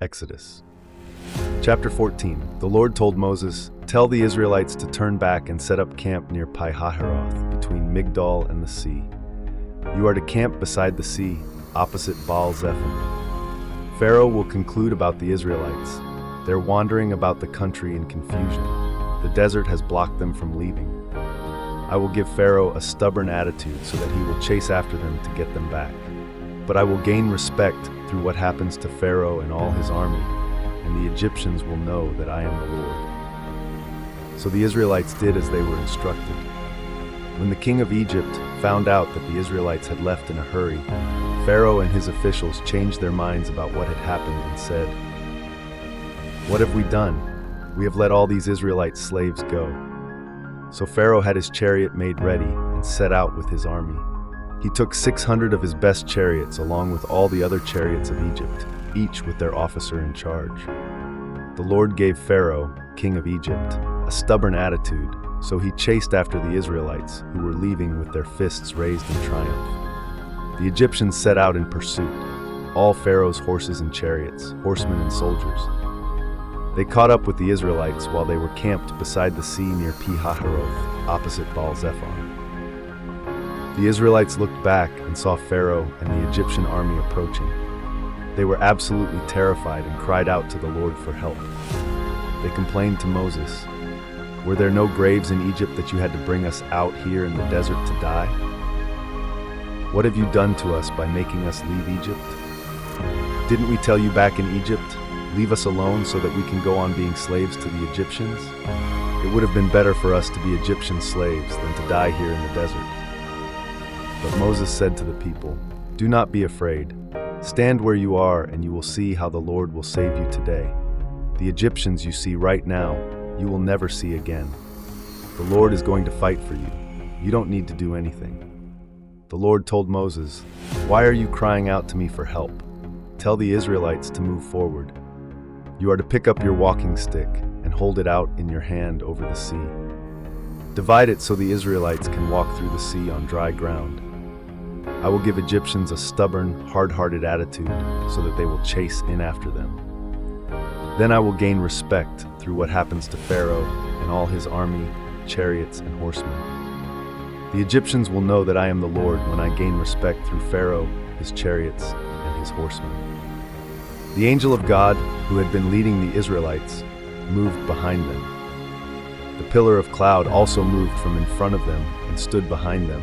Exodus. Chapter 14. The Lord told Moses, "Tell the Israelites to turn back and set up camp near Pi-hahiroth, between Migdol and the sea. You are to camp beside the sea, opposite Baal-zephon. Pharaoh will conclude about the Israelites. They're wandering about the country in confusion. The desert has blocked them from leaving. I will give Pharaoh a stubborn attitude so that he will chase after them to get them back. But I will gain respect through what happens to Pharaoh and all his army, and the Egyptians will know that I am the Lord." So the Israelites did as they were instructed. When the king of Egypt found out that the Israelites had left in a hurry, Pharaoh and his officials changed their minds about what had happened and said, "What have we done? We have let all these Israelite slaves go." So Pharaoh had his chariot made ready and set out with his army. He took 600 of his best chariots along with all the other chariots of Egypt, each with their officer in charge. The Lord gave Pharaoh, king of Egypt, a stubborn attitude, so he chased after the Israelites, who were leaving with their fists raised in triumph. The Egyptians set out in pursuit, all Pharaoh's horses and chariots, horsemen and soldiers. They caught up with the Israelites while they were camped beside the sea near Pi-hahiroth, opposite Baal-zephon. The Israelites looked back and saw Pharaoh and the Egyptian army approaching. They were absolutely terrified and cried out to the Lord for help. They complained to Moses, "Were there no graves in Egypt that you had to bring us out here in the desert to die? What have you done to us by making us leave Egypt? Didn't we tell you back in Egypt, leave us alone so that we can go on being slaves to the Egyptians? It would have been better for us to be Egyptian slaves than to die here in the desert." But Moses said to the people, "Do not be afraid. Stand where you are and you will see how the Lord will save you today. The Egyptians you see right now, you will never see again. The Lord is going to fight for you. You don't need to do anything." The Lord told Moses, "Why are you crying out to me for help? Tell the Israelites to move forward. You are to pick up your walking stick and hold it out in your hand over the sea. Divide it so the Israelites can walk through the sea on dry ground. I will give Egyptians a stubborn, hard-hearted attitude so that they will chase in after them. Then I will gain respect through what happens to Pharaoh and all his army, chariots, and horsemen. The Egyptians will know that I am the Lord when I gain respect through Pharaoh, his chariots, and his horsemen." The angel of God, who had been leading the Israelites, moved behind them. The pillar of cloud also moved from in front of them and stood behind them,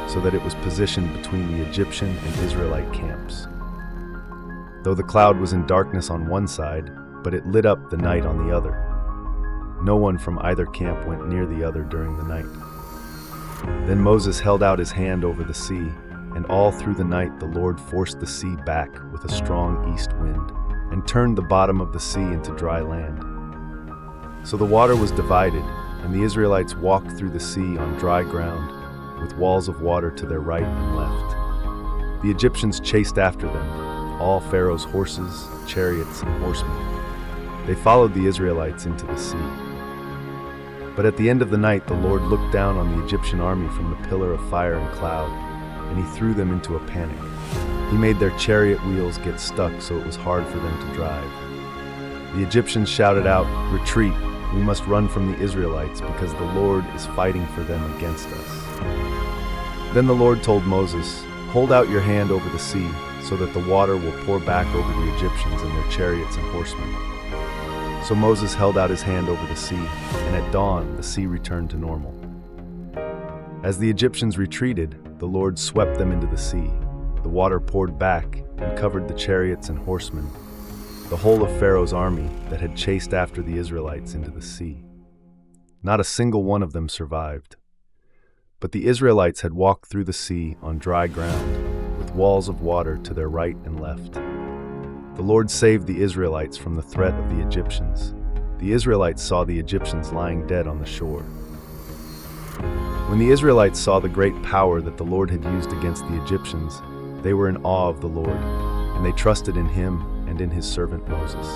so that it was positioned between the Egyptian and Israelite camps. Though the cloud was in darkness on one side, but it lit up the night on the other. No one from either camp went near the other during the night. Then Moses held out his hand over the sea, and all through the night the Lord forced the sea back with a strong east wind, and turned the bottom of the sea into dry land. So the water was divided, and the Israelites walked through the sea on dry ground, with walls of water to their right and left. The Egyptians chased after them, all Pharaoh's horses, chariots, and horsemen. They followed the Israelites into the sea. But at the end of the night, the Lord looked down on the Egyptian army from the pillar of fire and cloud, and he threw them into a panic. He made their chariot wheels get stuck so it was hard for them to drive. The Egyptians shouted out, "Retreat! We must run from the Israelites because the Lord is fighting for them against us." Then the Lord told Moses, "Hold out your hand over the sea so that the water will pour back over the Egyptians and their chariots and horsemen." So Moses held out his hand over the sea, and at dawn the sea returned to normal. As the Egyptians retreated, the Lord swept them into the sea. The water poured back and covered the chariots and horsemen, the whole of Pharaoh's army that had chased after the Israelites into the sea. Not a single one of them survived. But the Israelites had walked through the sea on dry ground, with walls of water to their right and left. The Lord saved the Israelites from the threat of the Egyptians. The Israelites saw the Egyptians lying dead on the shore. When the Israelites saw the great power that the Lord had used against the Egyptians, they were in awe of the Lord, and they trusted in him and in his servant Moses.